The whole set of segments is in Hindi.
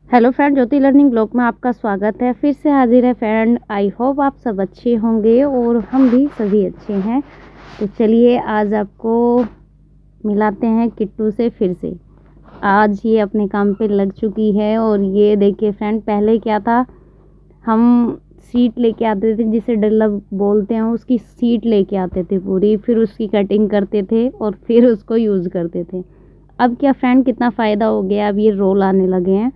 हेलो फ्रेंड, ज्योति लर्निंग ब्लॉग में आपका स्वागत है। फिर से हाजिर है फ्रेंड। आई होप आप सब अच्छे होंगे और हम भी सभी अच्छे हैं। तो चलिए आज आपको मिलाते हैं किट्टू से फिर से। आज ये अपने काम पे लग चुकी है और ये देखिए फ्रेंड, पहले क्या था, हम सीट लेके आते थे जिसे डल्ला बोलते हैं, उसकी सीट लेके आते थे पूरी, फिर उसकी कटिंग करते थे और फिर उसको यूज़ करते थे। अब क्या फ्रेंड, कितना फ़ायदा हो गया, अब ये रोल आने लगे हैं।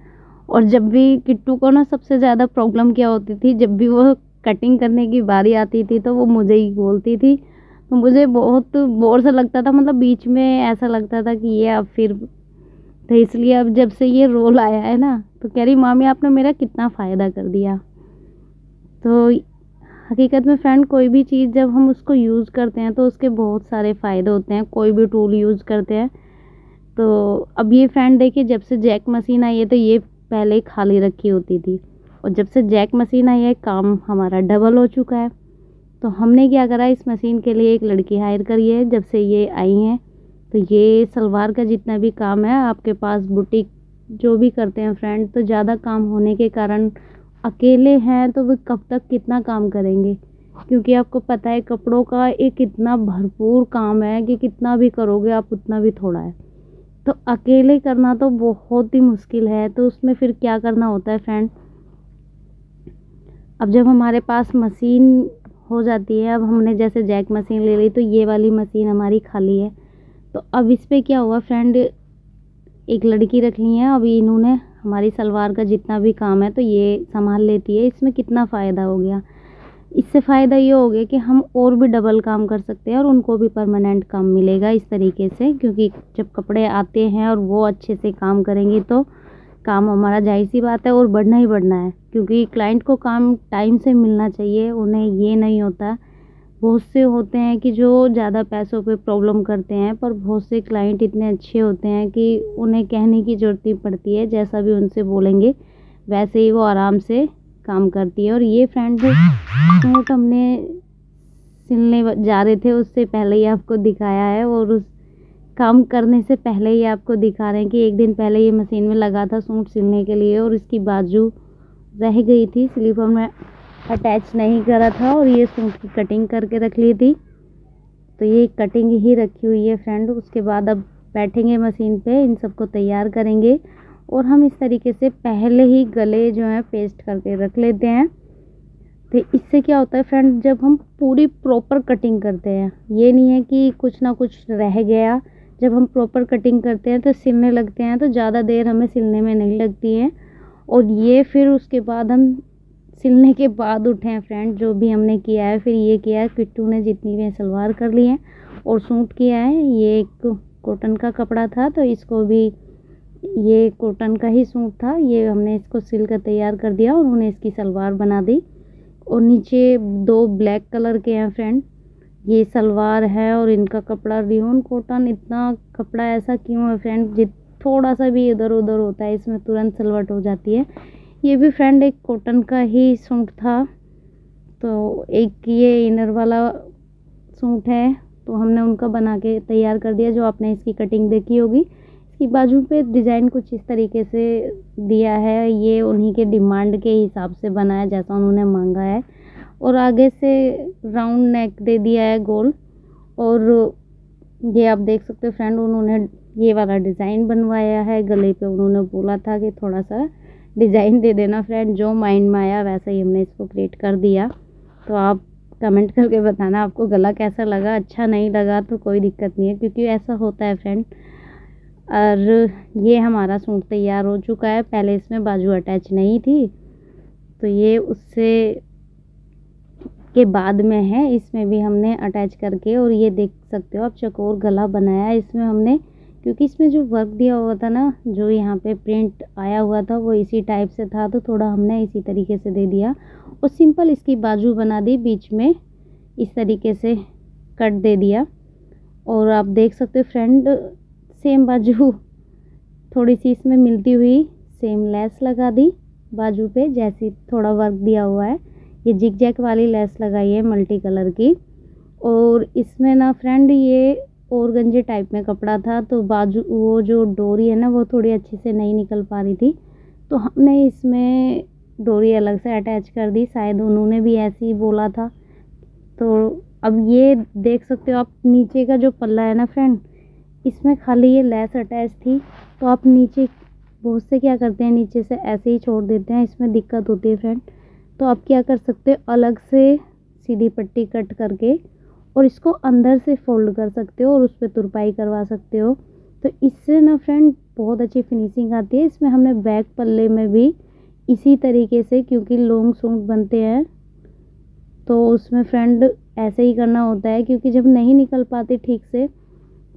और जब भी किट्टू को ना सबसे ज़्यादा प्रॉब्लम क्या होती थी, जब भी वो कटिंग करने की बारी आती थी तो वो मुझे ही बोलती थी। तो मुझे बहुत बोर सा लगता था, मतलब बीच में ऐसा लगता था कि ये अब फिर, तो इसलिए अब जब से ये रोल आया है ना, तो कह रही मामी आपने मेरा कितना फ़ायदा कर दिया। तो हकीकत में फ्रेंड, कोई भी चीज़ जब हम उसको यूज़ करते हैं तो उसके बहुत सारे फ़ायदे होते हैं। कोई भी टूल यूज़ करते हैं तो अब ये फ्रेंड देखिए, जब से जैक मशीन आई है तो ये पहले ही खाली रखी होती थी, और जब से जैक मशीन आई है काम हमारा डबल हो चुका है। तो हमने क्या करा, इस मशीन के लिए एक लड़की हायर करी है। जब से ये आई हैं तो ये सलवार का जितना भी काम है, आपके पास बुटीक जो भी करते हैं फ्रेंड, तो ज़्यादा काम होने के कारण अकेले हैं तो वो कब तक कितना काम करेंगे, क्योंकि आपको पता है कपड़ों का एक इतना भरपूर काम है कि कितना भी करोगे आप उतना भी थोड़ा है। तो अकेले करना तो बहुत ही मुश्किल है। तो उसमें फिर क्या करना होता है फ्रेंड, अब जब हमारे पास मशीन हो जाती है, अब हमने जैसे जैक मशीन ले ली तो ये वाली मशीन हमारी खाली है। तो अब इस पे क्या हुआ फ्रेंड, एक लड़की रख ली है, अभी इन्होंने हमारी सलवार का जितना भी काम है तो ये संभाल लेती है। इसमें कितना फ़ायदा हो गया, इससे फ़ायदा ये हो गया कि हम और भी डबल काम कर सकते हैं और उनको भी परमानेंट काम मिलेगा इस तरीके से, क्योंकि जब कपड़े आते हैं और वो अच्छे से काम करेंगे तो काम हमारा, जाहिर सी बात है, और बढ़ना ही बढ़ना है, क्योंकि क्लाइंट को काम टाइम से मिलना चाहिए। उन्हें ये नहीं होता, बहुत से होते हैं कि जो ज़्यादा पैसों पे प्रॉब्लम करते हैं, पर बहुत से क्लाइंट इतने अच्छे होते हैं कि उन्हें कहने की ज़रूरत नहीं पड़ती है, जैसा भी उनसे बोलेंगे वैसे ही वो आराम से काम करती है। और ये फ्रेंड सूट हमने सिलने जा रहे थे उससे पहले ही आपको दिखाया है, और उस काम करने से पहले ही आपको दिखा रहे हैं कि एक दिन पहले ये मशीन में लगा था सूट सिलने के लिए, और इसकी बाजू रह गई थी, स्लीपर में अटैच नहीं करा था और ये सूट की कटिंग करके रख ली थी। तो ये कटिंग ही रखी हुई है फ्रेंड। उसके बाद अब बैठेंगे मशीन पे, इन सबको तैयार करेंगे, और हम इस तरीके से पहले ही गले जो है पेस्ट करके रख लेते हैं। तो इससे क्या होता है फ्रेंड, जब हम पूरी प्रॉपर कटिंग करते हैं, ये नहीं है कि कुछ ना कुछ रह गया, जब हम प्रॉपर कटिंग करते हैं तो सिलने लगते हैं तो ज़्यादा देर हमें सिलने में नहीं लगती है। और ये फिर उसके बाद हम सिलने के बाद उठे हैं फ्रेंड, जो भी हमने किया है, फिर ये किया है, किट्टू ने जितनी भी सलवार कर ली है और सूट किया है। ये एक कॉटन का कपड़ा था तो इसको भी, ये कॉटन का ही सूट था, ये हमने इसको सिल कर तैयार कर दिया और उन्होंने इसकी सलवार बना दी। और नीचे दो ब्लैक कलर के हैं फ्रेंड, ये सलवार है और इनका कपड़ा रियोन कॉटन। इतना कपड़ा ऐसा क्यों है फ्रेंड, जित थोड़ा सा भी इधर उधर होता है इसमें तुरंत सलवट हो जाती है। ये भी फ्रेंड एक कॉटन का ही सूट था, तो एक ये इनर वाला सूट है तो हमने उनका बना के तैयार कर दिया, जो आपने इसकी कटिंग देखी होगी। इसकी बाजू पे डिज़ाइन कुछ इस तरीके से दिया है, ये उन्हीं के डिमांड के हिसाब से बना है जैसा उन्होंने मांगा है। और आगे से राउंड नेक दे दिया है गोल, और ये आप देख सकते हो फ्रेंड, उन्होंने ये वाला डिज़ाइन बनवाया है। गले पे उन्होंने बोला था कि थोड़ा सा डिज़ाइन दे देना फ्रेंड, जो माइंड में आया वैसा ही हमने इसको क्रिएट कर दिया। तो आप कमेंट करके बताना आपको गला कैसा लगा। अच्छा नहीं लगा तो कोई दिक्कत नहीं है, क्योंकि ऐसा होता है फ्रेंड। और ये हमारा सूट तैयार हो चुका है, पहले इसमें बाजू अटैच नहीं थी तो ये उससे के बाद में है, इसमें भी हमने अटैच करके, और ये देख सकते हो आप चकोर गला बनाया है इसमें हमने, क्योंकि इसमें जो वर्क दिया हुआ था ना, जो यहाँ पे प्रिंट आया हुआ था वो इसी टाइप से था, तो थोड़ा हमने इसी तरीके से दे दिया और सिंपल इसकी बाजू बना दी, बीच में इस तरीके से कट दे दिया। और आप देख सकते हो फ्रेंड, सेम बाजू थोड़ी सी इसमें मिलती हुई सेम लेस लगा दी बाजू पे, जैसी थोड़ा वर्क दिया हुआ है, ये जिग जैग वाली लेस लगाई है मल्टी कलर की। और इसमें ना फ्रेंड ये ऑर्गेन्जे टाइप में कपड़ा था, तो बाजू वो जो डोरी है ना वो थोड़ी अच्छे से नहीं निकल पा रही थी, तो हमने इसमें डोरी अलग से अटैच कर दी, शायद उन्होंने भी ऐसे ही बोला था। तो अब ये देख सकते हो आप, नीचे का जो पल्ला है ना फ्रेंड, इसमें खाली ये लेस अटैच थी। तो आप नीचे बहुत से क्या करते हैं, नीचे से ऐसे ही छोड़ देते हैं, इसमें दिक्कत होती है फ्रेंड। तो आप क्या कर सकते हो, अलग से सीधी पट्टी कट करके और इसको अंदर से फोल्ड कर सकते हो और उस पर तुरपाई करवा सकते हो। तो इससे ना फ्रेंड बहुत अच्छी फिनिशिंग आती है। इसमें हमने बैक पल्ले में भी इसी तरीके से, क्योंकि लॉन्ग सूट बनते हैं तो उसमें फ्रेंड ऐसे ही करना होता है, क्योंकि जब नहीं निकल पाते ठीक से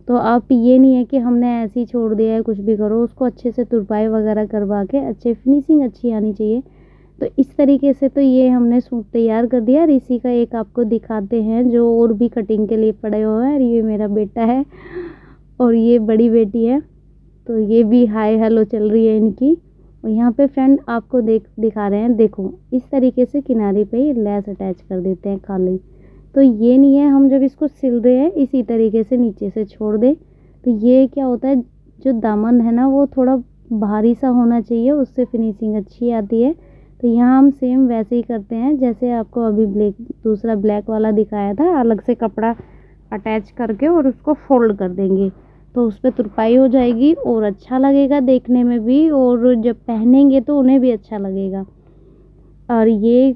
तो आप ये नहीं है कि हमने ऐसे ही छोड़ दिया है, कुछ भी करो, उसको अच्छे से तुरपाई वगैरह करवा के अच्छे फिनिशिंग अच्छी आनी चाहिए। तो इस तरीके से तो ये हमने सूट तैयार कर दिया। और इसी का एक आपको दिखाते हैं जो और भी कटिंग के लिए पड़े हुए हैं। ये मेरा बेटा है और ये बड़ी बेटी है, तो ये भी हाय हेलो चल रही है इनकी। और यहाँ पे फ्रेंड आपको दिखा रहे हैं, देखो इस तरीके से किनारे पे ही लेस अटैच कर देते हैं खाली। तो ये नहीं है, हम जब इसको सिल रहे हैं इसी तरीके से नीचे से छोड़ दें तो ये क्या होता है, जो दामन है ना वो थोड़ा भारी सा होना चाहिए, उससे फिनिशिंग अच्छी आती है। तो यहाँ हम सेम वैसे ही करते हैं जैसे आपको अभी दूसरा ब्लैक वाला दिखाया था, अलग से कपड़ा अटैच करके और उसको फोल्ड कर देंगे तो उस पर तुरपाई हो जाएगी और अच्छा लगेगा देखने में भी, और जब पहनेंगे तो उन्हें भी अच्छा लगेगा। और ये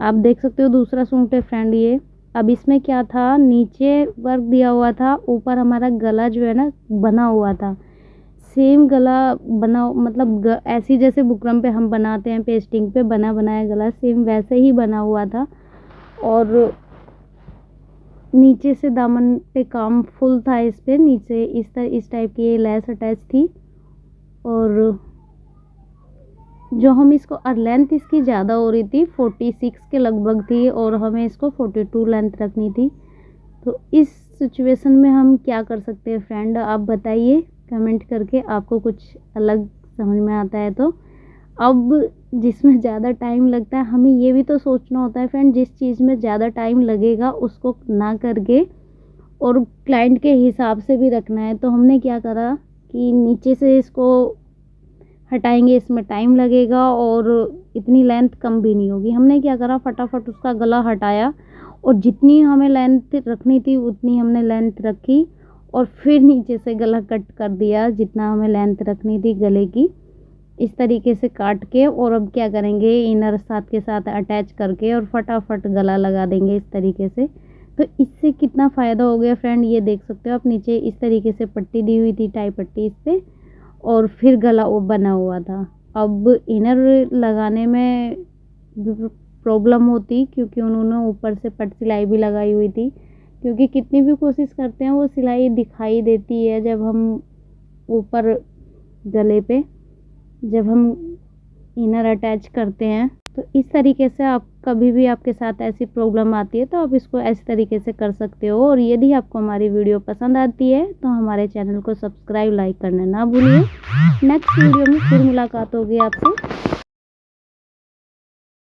आप देख सकते हो दूसरा सूट है फ्रेंड ये। अब इसमें क्या था, नीचे वर्क दिया हुआ था, ऊपर हमारा गला जो है ना बना हुआ था, सेम गला बना, मतलब ऐसी जैसे बुकरम पे हम बनाते हैं पेस्टिंग पे बना बनाया गला, सेम वैसे ही बना हुआ था। और नीचे से दामन पे काम फुल था, इस पे नीचे इस टाइप की ये लेस अटैच थी। और जो हम इसको, और लेंथ इसकी ज़्यादा हो रही थी, 46 के लगभग थी और हमें इसको 42 लेंथ रखनी थी। तो इस सिचुएशन में हम क्या कर सकते हैं फ्रेंड, आप बताइए कमेंट करके, आपको कुछ अलग समझ में आता है तो। अब जिसमें ज़्यादा टाइम लगता है, हमें ये भी तो सोचना होता है फ्रेंड, जिस चीज़ में ज़्यादा टाइम लगेगा उसको ना करके और क्लाइंट के हिसाब से भी रखना है। तो हमने क्या करा कि नीचे से इसको हटाएंगे, इसमें टाइम लगेगा और इतनी लेंथ कम भी नहीं होगी। हमने क्या करा, फटाफट उसका गला हटाया और जितनी हमें लेंथ रखनी थी उतनी हमने लेंथ रखी और फिर नीचे से गला कट कर दिया जितना हमें लेंथ रखनी थी गले की, इस तरीके से काट के। और अब क्या करेंगे, इनर साथ के साथ अटैच करके और फटाफट गला लगा देंगे इस तरीके से। तो इससे कितना फ़ायदा हो गया फ्रेंड, ये देख सकते हो आप, नीचे इस तरीके से पट्टी दी हुई थी, टाई पट्टी इस पर, और फिर गला वो बना हुआ था। अब इनर लगाने में प्रॉब्लम होती क्योंकि उन्होंने ऊपर से पट सिलाई भी लगाई हुई थी, क्योंकि कितनी भी कोशिश करते हैं वो सिलाई दिखाई देती है जब हम ऊपर गले पे, जब हम इनर अटैच करते हैं। तो इस तरीके से आप कभी भी आपके साथ ऐसी प्रॉब्लम आती है तो आप इसको ऐसे तरीके से कर सकते हो। और यदि आपको हमारी वीडियो पसंद आती है तो हमारे चैनल को सब्सक्राइब लाइक करना ना भूलिए। नेक्स्ट वीडियो में फिर मुलाकात होगी आपसे।